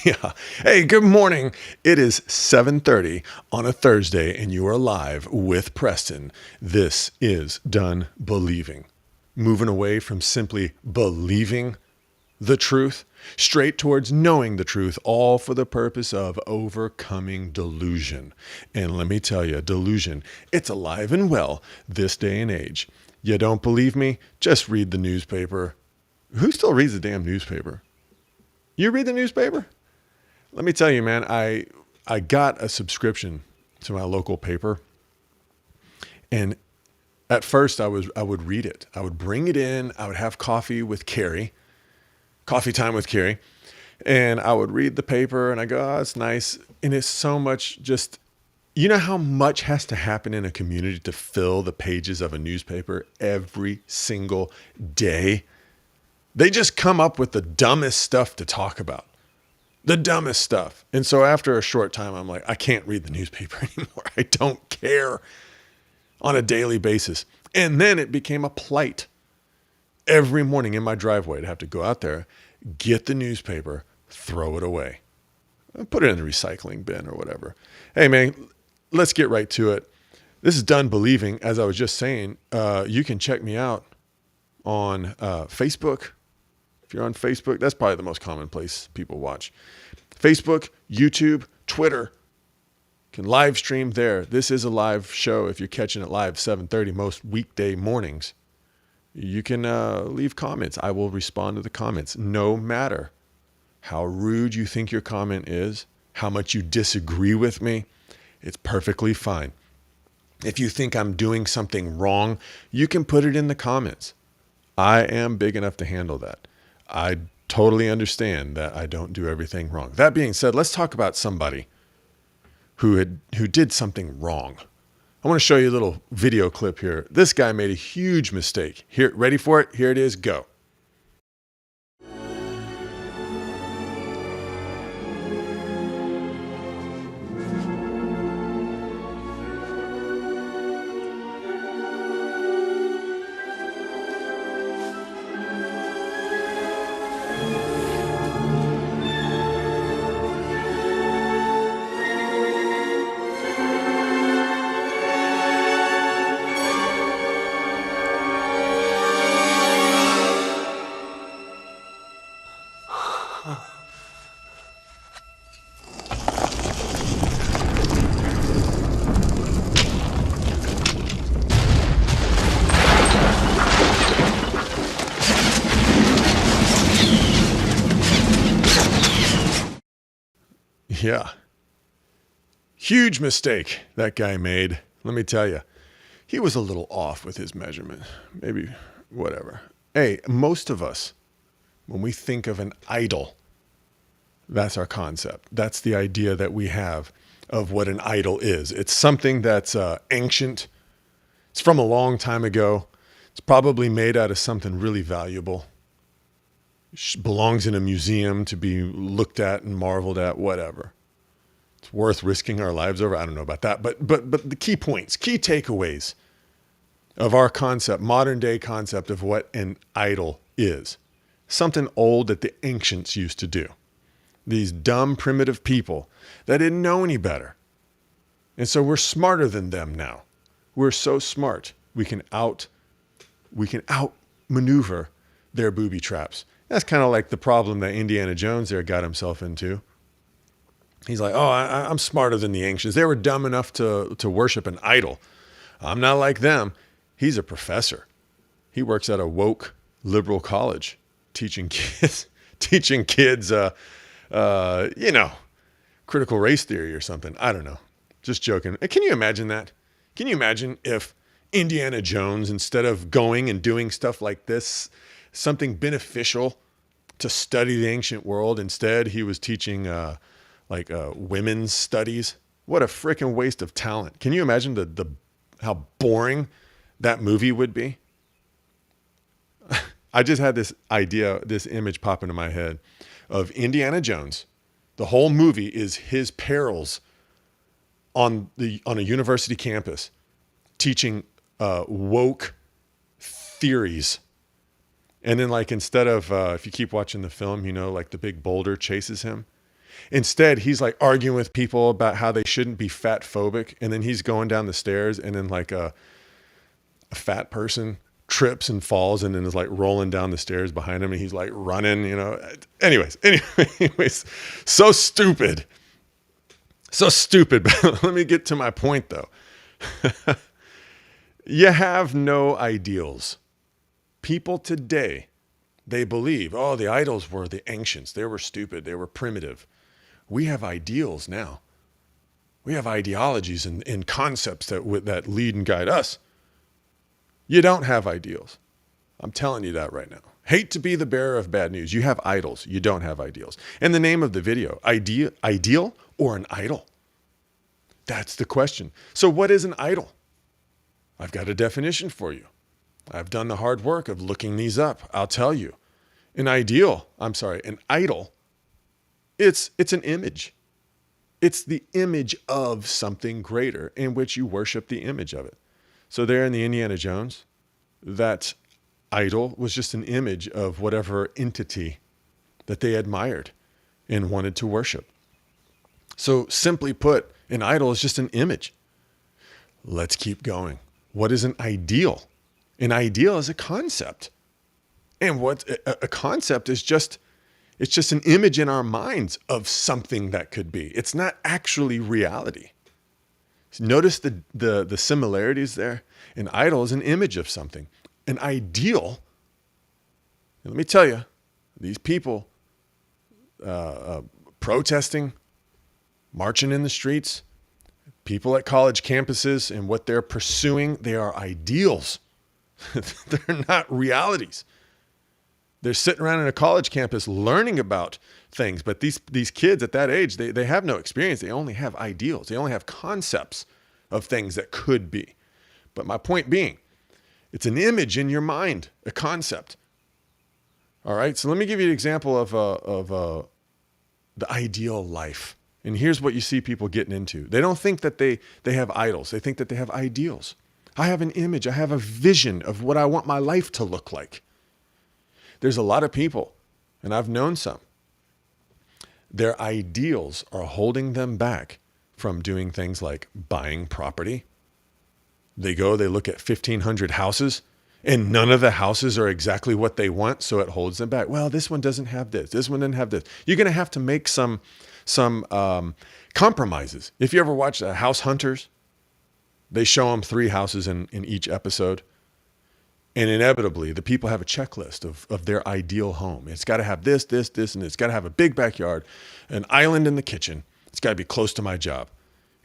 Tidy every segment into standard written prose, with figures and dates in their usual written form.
Yeah. Hey, good morning. It is 7:30 on a Thursday and you are live with Preston. This is Done Believing. Moving away from simply believing the truth straight towards knowing the truth, all for the purpose of overcoming delusion. And let me tell you, delusion, it's alive and well this day and age. You don't believe me? Just read the newspaper. Who still reads the damn newspaper? You read the newspaper? Let me tell you, man, I got a subscription to my local paper, and at first I would read it. I would bring it in. I would have coffee time with Carrie, and I would read the paper, and I go, oh, it's nice, and it's so much just. You know how much has to happen in a community to fill the pages of a newspaper every single day? They just come up with the dumbest stuff to talk about. The dumbest stuff. And so after a short time, I'm like, I can't read the newspaper anymore. I don't care on a daily basis. And then it became a plight every morning in my driveway to have to go out there, get the newspaper, throw it away, and put it in the recycling bin or whatever. Hey, man, let's get right to it. This is Done Believing. As I was just saying, you can check me out on Facebook. If you're on Facebook, that's probably the most common place people watch. Facebook, YouTube, Twitter. You can live stream there. This is a live show. If you're catching it live, 7:30 most weekday mornings. You can leave comments. I will respond to the comments, no matter how rude you think your comment is, how much you disagree with me. It's perfectly fine. If you think I'm doing something wrong, you can put it in the comments. I am big enough to handle that. I totally understand that I don't do everything wrong. That being said, let's talk about somebody who did something wrong. I want to show you a little video clip here. This guy made a huge mistake. Here, ready for it? Here it is. Go. Yeah. Huge mistake that guy made. Let me tell you, he was a little off with his measurement. Maybe whatever. Hey, most of us, when we think of an idol, that's our concept. That's the idea that we have of what an idol is. It's something that's ancient. It's from a long time ago. It's probably made out of something really valuable. Belongs in a museum to be looked at and marveled at, whatever. It's worth risking our lives over. I don't know about that, but the key points, key takeaways of our concept, modern day concept of what an idol is. Something old that the ancients used to do. These dumb, primitive people that didn't know any better. And so we're smarter than them now. We're so smart. We can outmaneuver their booby traps. That's kind of like the problem that Indiana Jones there got himself into. He's like, oh, I'm smarter than the ancients. They were dumb enough to worship an idol. I'm not like them. He's a professor. He works at a woke liberal college teaching kids, critical race theory or something. I don't know. Just joking. Can you imagine that? Can you imagine if Indiana Jones, instead of going and doing stuff like this, something beneficial to study the ancient world, instead he was teaching women's studies? What a freaking waste of talent. Can you imagine the how boring that movie would be? I just had this idea, this image pop into my head of Indiana Jones. The whole movie is his perils on a university campus teaching woke theories. And then, like, instead of, if you keep watching the film, like the big boulder chases him. Instead, he's like arguing with people about how they shouldn't be fat phobic. And then he's going down the stairs, and then like a fat person trips and falls and then is like rolling down the stairs behind him. And he's like running, you know, anyways, so stupid. So stupid. But let me get to my point though. You have no ideals. People today, they believe, oh, the idols were the ancients. They were stupid. They were primitive. We have ideals now. We have ideologies and concepts that lead and guide us. You don't have ideals. I'm telling you that right now. Hate to be the bearer of bad news. You have idols. You don't have ideals. And the name of the video, ideal or an idol? That's the question. So what is an idol? I've got a definition for you. I've done the hard work of looking these up. I'll tell you. An idol, it's an image. It's the image of something greater in which you worship the image of it. So there in the Indiana Jones, that idol was just an image of whatever entity that they admired and wanted to worship. So simply put, an idol is just an image. Let's keep going. What is an ideal? An ideal is a concept. And what a concept is it's just an image in our minds of something that could be. It's not actually reality. Notice the similarities there. An idol is an image of something. An ideal, and let me tell you, these people protesting, marching in the streets, people at college campuses, and what they're pursuing, they are ideals. They're not realities. They're sitting around in a college campus learning about things, but these kids at that age, they have no experience. They only have ideals. They only have concepts of things that could be. But my point being, it's an image in your mind, a concept. All right, so let me give you an example of the ideal life. And here's what you see people getting into. They don't think that they have idols. They think that they have ideals. I have an image. I have a vision of what I want my life to look like. There's a lot of people, and I've known some, their ideals are holding them back from doing things like buying property. They look at 1,500 houses, and none of the houses are exactly what they want, so it holds them back. Well, this one doesn't have this. This one doesn't have this. You're going to have to make some compromises. If you ever watch House Hunters, they show them 3 houses in each episode. And inevitably, the people have a checklist of their ideal home. It's got to have this, this, this, and it's got to have a big backyard, an island in the kitchen. It's got to be close to my job.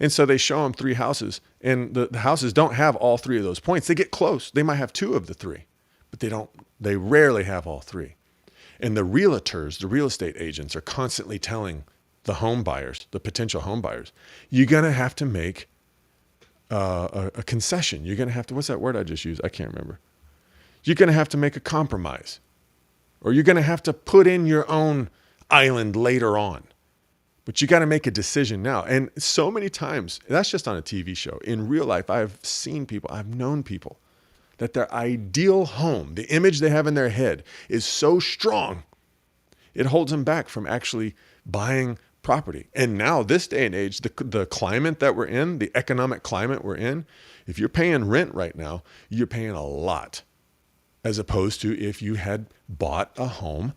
And so they show them 3 houses, and the houses don't have all 3 of those points. They get close. They might have 2 of the 3, but they rarely have all 3. And the realtors, the real estate agents, are constantly telling the home buyers, the potential home buyers, you're going to have to make a concession. You're going to have to, what's that word I just used? I can't remember. You're going to have to make a compromise, or you're going to have to put in your own island later on, but you got to make a decision now. And so many times, that's just on a TV show. In real life, I've known people that their ideal home, the image they have in their head, is so strong, it holds them back from actually buying property. And now this day and age, the climate that we're in, the economic climate we're in, if you're paying rent right now, you're paying a lot, as opposed to if you had bought a home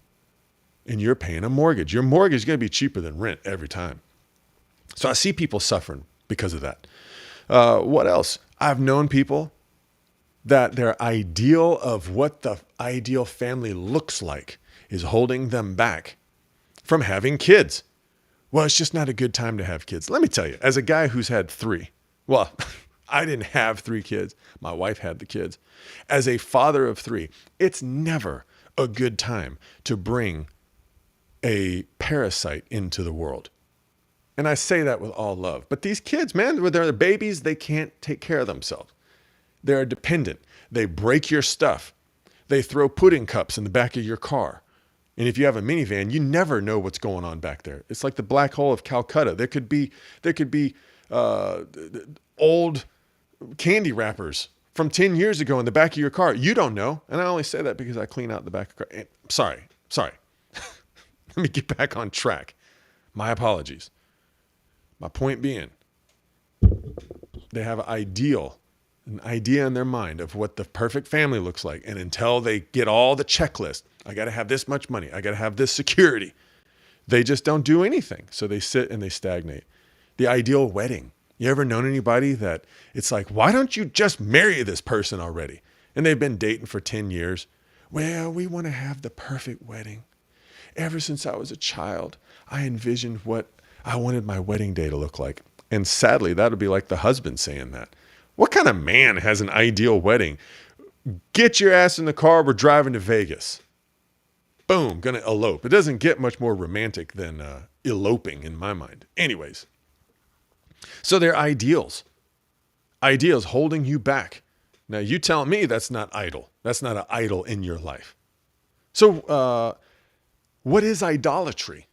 and you're paying a mortgage. Your mortgage is going to be cheaper than rent every time. So I see people suffering because of that. What else? I've known people that their ideal of what the ideal family looks like is holding them back from having kids. Well, it's just not a good time to have kids. Let me tell you, as a guy who's had 3, well, I didn't have 3 kids. My wife had the kids. As a father of 3, it's never a good time to bring a parasite into the world. And I say that with all love. But these kids, man, when they're babies, they can't take care of themselves. They're dependent. They break your stuff. They throw pudding cups in the back of your car. And if you have a minivan, you never know what's going on back there. It's like the black hole of Calcutta. There could be old candy wrappers from 10 years ago in the back of your car. You don't know. And I only say that because I clean out the back of the car. Sorry. Let me get back on track. My apologies. My point being, they have an idea in their mind of what the perfect family looks like. And until they get all the checklist, I got to have this much money, I got to have this security, they just don't do anything. So they sit and they stagnate. The ideal wedding. You ever known anybody that it's like, why don't you just marry this person already? And they've been dating for 10 years. Well, we want to have the perfect wedding. Ever since I was a child, I envisioned what I wanted my wedding day to look like. And sadly, that'll be like the husband saying that. What kind of man has an ideal wedding? Get your ass in the car. We're driving to Vegas. Boom, gonna elope. It doesn't get much more romantic than eloping in my mind. Anyways, so they're ideals holding you back. Now you tell me that's not idol. That's not an idol in your life. So what is idolatry?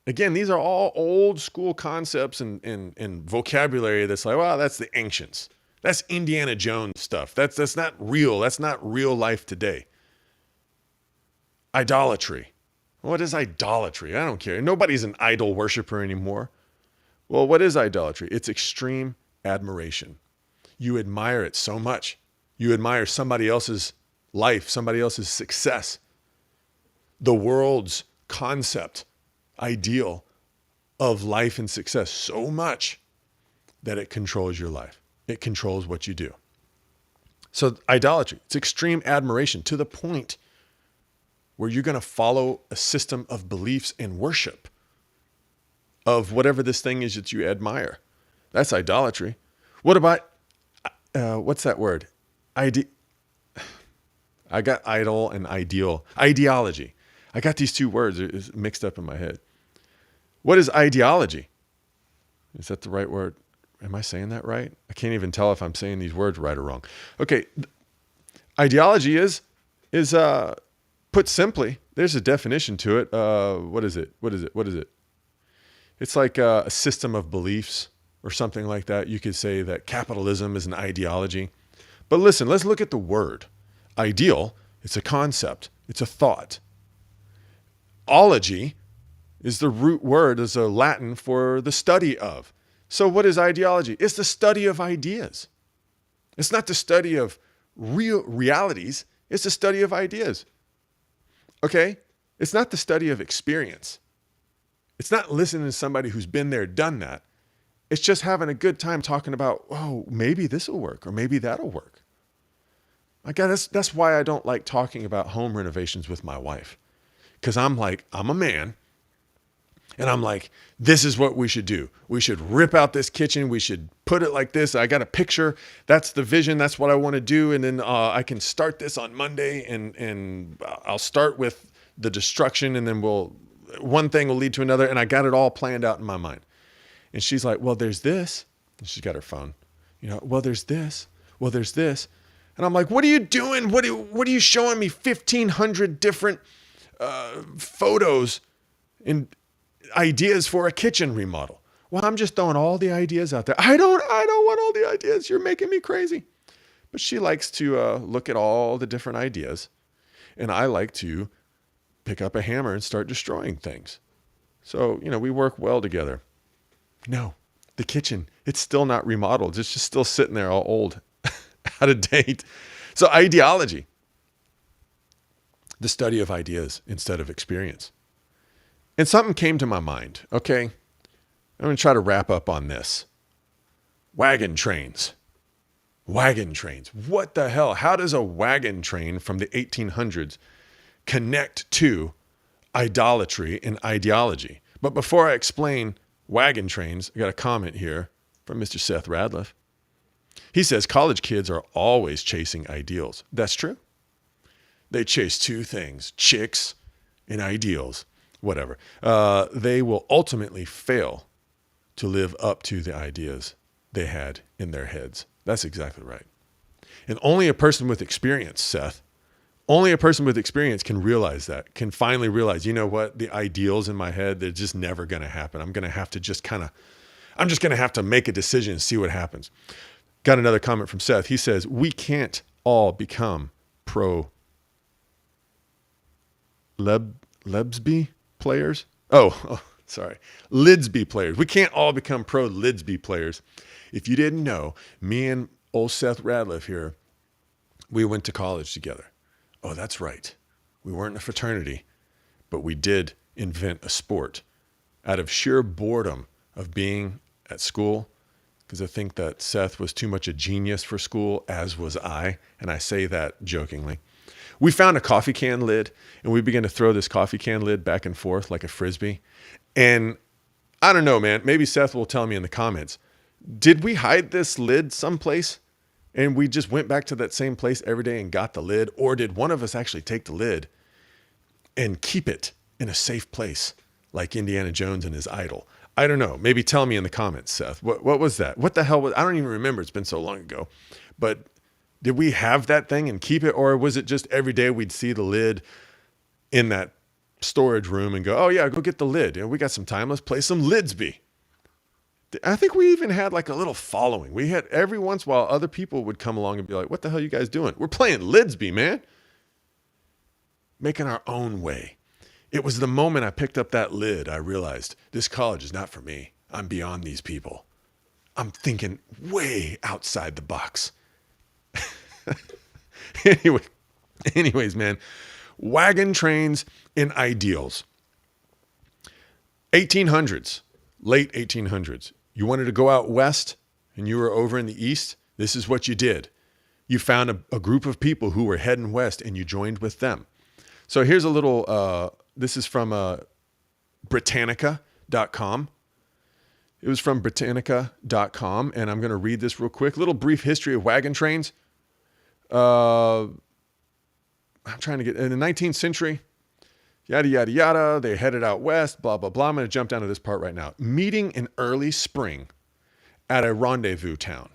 Again, these are all old school concepts and vocabulary that's like, well, that's the ancients. That's Indiana Jones stuff. That's not real. That's not real life today. Idolatry. What is idolatry? I don't care. Nobody's an idol worshiper anymore. Well, what is idolatry? It's extreme admiration. You admire it so much. You admire somebody else's life, somebody else's success, the world's concept, ideal of life and success so much that it controls your life. It controls what you do. So idolatry, it's extreme admiration to the point where you're going to follow a system of beliefs and worship of whatever this thing is that you admire. That's idolatry. What about, what's that word? I got idol and ideal. Ideology. I got these two words mixed up in my head. What is ideology? Is that the right word? Am I saying that right? I can't even tell if I'm saying these words right or wrong. Okay. Ideology is put simply, there's a definition to it. What is it? It's like a system of beliefs or something like that. You could say that capitalism is an ideology. But listen, let's look at the word. Ideal, it's a concept. It's a thought. Ology is the root word, is a Latin for the study of. So what is ideology? It's the study of ideas. It's not the study of real realities. It's the study of ideas. Okay? It's not the study of experience. It's not listening to somebody who's been there, done that. It's just having a good time talking about, oh, maybe this will work or maybe that'll work. Again, that's why I don't like talking about home renovations with my wife. Because I'm a man. And I'm like, this is what we should do. We should rip out this kitchen. We should put it like this. I got a picture. That's the vision. That's what I want to do. And then I can start this on Monday and I'll start with the destruction and then one thing will lead to another. And I got it all planned out in my mind. And she's like, well, there's this. And she's got her phone. Well, there's this. Well, there's this. And I'm like, what are you doing? What are you showing me 1,500 different photos and ideas for a kitchen remodel? Well, I'm just throwing all the ideas out there. I don't want all the ideas. You're making me crazy. But she likes to look at all the different ideas. And I like to pick up a hammer and start destroying things. So, we work well together. No, the kitchen, it's still not remodeled. It's just still sitting there all old, out of date. So ideology, the study of ideas instead of experience. And something came to my mind. Okay, I'm going to try to wrap up on this. Wagon trains. What the hell? How does a wagon train from the 1800s connect to idolatry and ideology? But before I explain wagon trains, I got a comment here from Mr. Seth Radliff. He says college kids are always chasing ideals. That's true. They chase two things, chicks and ideals. Whatever. They will ultimately fail to live up to the ideas they had in their heads. That's exactly right. And only a person with experience, Seth, only a person with experience can realize that, can finally realize, you know what, the ideals in my head, they're just never going to happen. I'm just going to have to make a decision and see what happens. Got another comment from Seth. He says, we can't all become pro-Lebsby players. Oh, Sorry. Lidsby players. We can't all become pro Lidsby players. If you didn't know, me and old Seth Radliff here, we went to college together. Oh, that's right. We weren't in a fraternity, but we did invent a sport out of sheer boredom of being at school, because I think that Seth was too much a genius for school, as was I, and I say that jokingly. We found a coffee can lid, and we began to throw this coffee can lid back and forth like a Frisbee. And I don't know, man, maybe Seth will tell me in the comments, did we hide this lid someplace? And we just went back to that same place every day and got the lid? Or did one of us actually take the lid and keep it in a safe place like Indiana Jones and his idol? I don't know. Maybe tell me in the comments, Seth. What was that? What the hell was, I don't even remember. It's been so long ago. But did we have that thing and keep it? Or was it just every day we'd see the lid in that storage room and go, oh yeah, go get the lid. You know, we got some time. Let's play some Lidsby. I think we even had like a little following. We had every once in a while, other people would come along and be like, what the hell are you guys doing? We're playing Lidsby, man. Making our own way. It was the moment I picked up that lid, I realized this college is not for me. I'm beyond these people. I'm thinking way outside the box. Anyways, man, wagon trains and ideals. 1800s, late 1800s. You wanted to go out west and you were over in the east. This is what you did. You found a group of people who were heading west and you joined with them. So here's a little, this is from Britannica.com. It was from Britannica.com, and I'm going to read this real quick. Little brief history of wagon trains. I'm trying to get, in the 19th century, yada, yada, yada. They headed out west, blah, blah, blah. I'm going to jump down to this part right now. Meeting in early spring at a rendezvous town.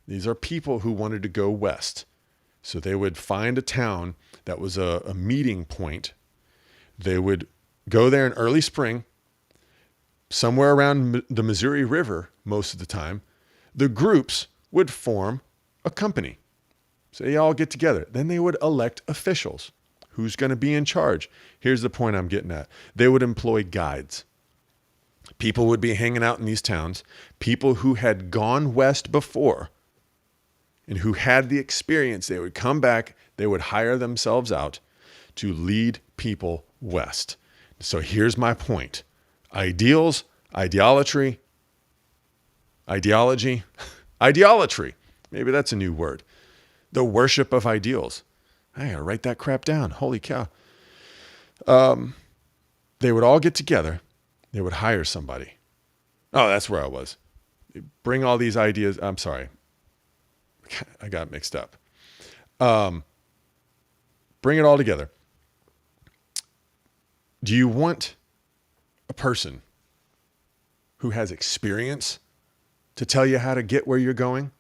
These are people who wanted to go west. So they would find a town that was a meeting point. They would go there in early spring, somewhere around the Missouri River most of the time. The groups would form a company. So they all get together. Then they would elect officials. Who's going to be in charge? Here's the point I'm getting at. They would employ guides. People would be hanging out in these towns. People who had gone west before and who had the experience. They would come back. They would hire themselves out to lead people west. So here's my point. Ideals, ideology. Maybe that's a new word. The worship of ideals. I gotta write that crap down. Holy cow. They would all get together. They would hire somebody. Oh, that's where I was. They bring all these ideas. I'm sorry. I got mixed up. Bring it all together. Do you want a person who has experience to tell you how to get where you're going?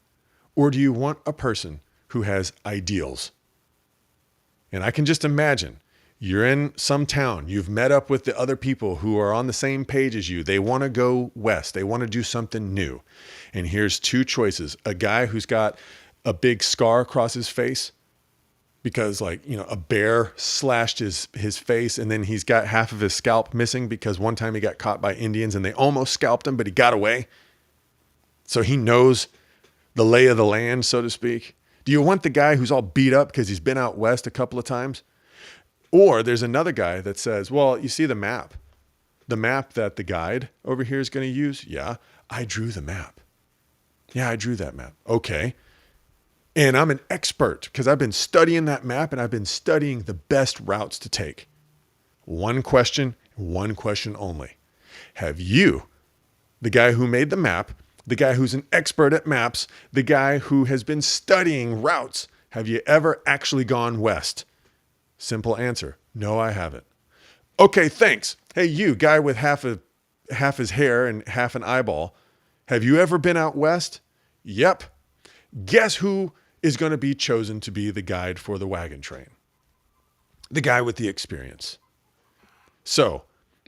Or do you want a person who has ideals? And I can just imagine you're in some town. You've met up with the other people who are on the same page as you. They want to go west. They want to do something new. And here's two choices. A guy who's got a big scar across his face because a bear slashed his face, and then he's got half of his scalp missing because one time he got caught by Indians and they almost scalped him, but he got away. So he knows the lay of the land, so to speak. Do you want the guy who's all beat up because he's been out west a couple of times? Or there's another guy that says, well, you see the map that the guide over here is going to use? Yeah, I drew the map. Yeah, I drew that map. Okay. And I'm an expert because I've been studying that map and I've been studying the best routes to take. One question only. Have you, the guy who made the map, the guy who's an expert at maps, the guy who has been studying routes, have you ever actually gone west? Simple answer. No, I haven't. Okay, thanks. Hey, you guy with half his hair and half an eyeball. Have you ever been out west? Yep. Guess who is going to be chosen to be the guide for the wagon train? The guy with the experience. So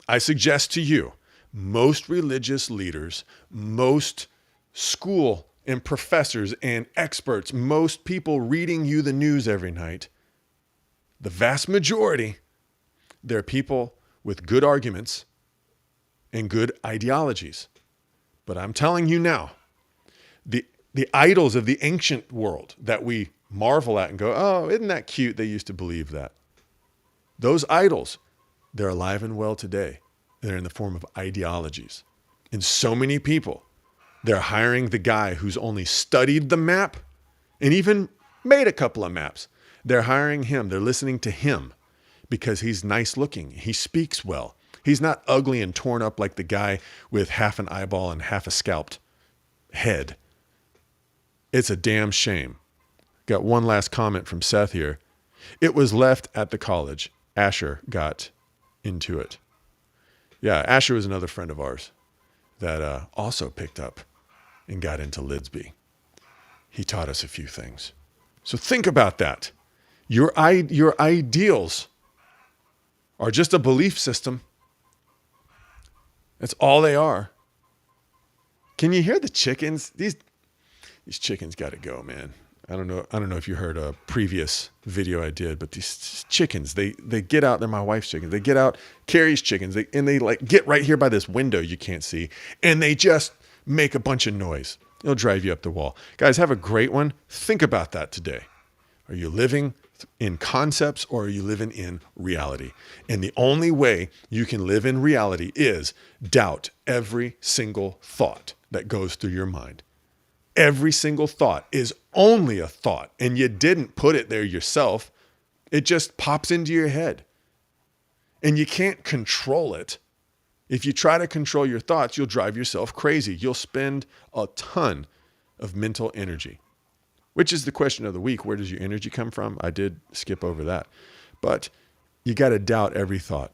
I suggest to you, most religious leaders, most school and professors and experts, most people reading you the news every night, the vast majority, they're people with good arguments, and good ideologies. But I'm telling you now, the idols of the ancient world that we marvel at and go, oh, isn't that cute? They used to believe that. Those idols, they're alive and well today. They're in the form of ideologies. And so many people, they're hiring the guy who's only studied the map and even made a couple of maps. They're hiring him. They're listening to him because he's nice looking. He speaks well. He's not ugly and torn up like the guy with half an eyeball and half a scalped head. It's a damn shame. Got one last comment from Seth here. It was left at the college. Asher got into it. Yeah, Asher was another friend of ours that also picked up and got into Lidsby. He taught us a few things. So think about that. Your ideals are just a belief system. That's all they are. Can you hear the chickens? These chickens got to go, man. I don't know if you heard a previous video I did, but these chickens, they get out. They're my wife's chickens. They get out, Carrie's chickens, and they like get right here by this window you can't see, and they just make a bunch of noise. It'll drive you up the wall. Guys, have a great one. Think about that today. Are you living in concepts or are you living in reality? And the only way you can live in reality is doubt every single thought that goes through your mind. Every single thought is only a thought, and you didn't put it there yourself. It just pops into your head, and you can't control it. If you try to control your thoughts, you'll drive yourself crazy. You'll spend a ton of mental energy, which is the question of the week. Where does your energy come from? I did skip over that, but you got to doubt every thought.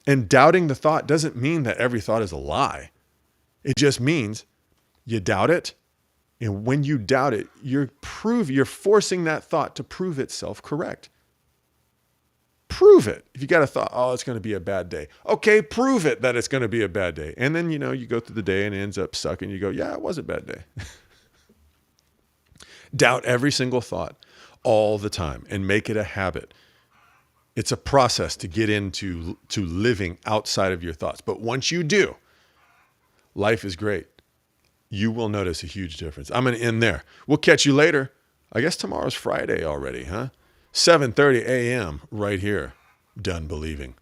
And doubting the thought doesn't mean that every thought is a lie. It just means you doubt it. And when you doubt it, you're forcing that thought to prove itself correct. Prove it. If you got a thought, oh, it's going to be a bad day. Okay, prove it that it's going to be a bad day. And then, you go through the day and it ends up sucking. You go, yeah, it was a bad day. Doubt every single thought all the time and make it a habit. It's a process to get into living outside of your thoughts. But once you do, life is great. You will notice a huge difference. I'm going to end there. We'll catch you later. I guess tomorrow's Friday already, huh? 7:30 a.m. right here. Done believing.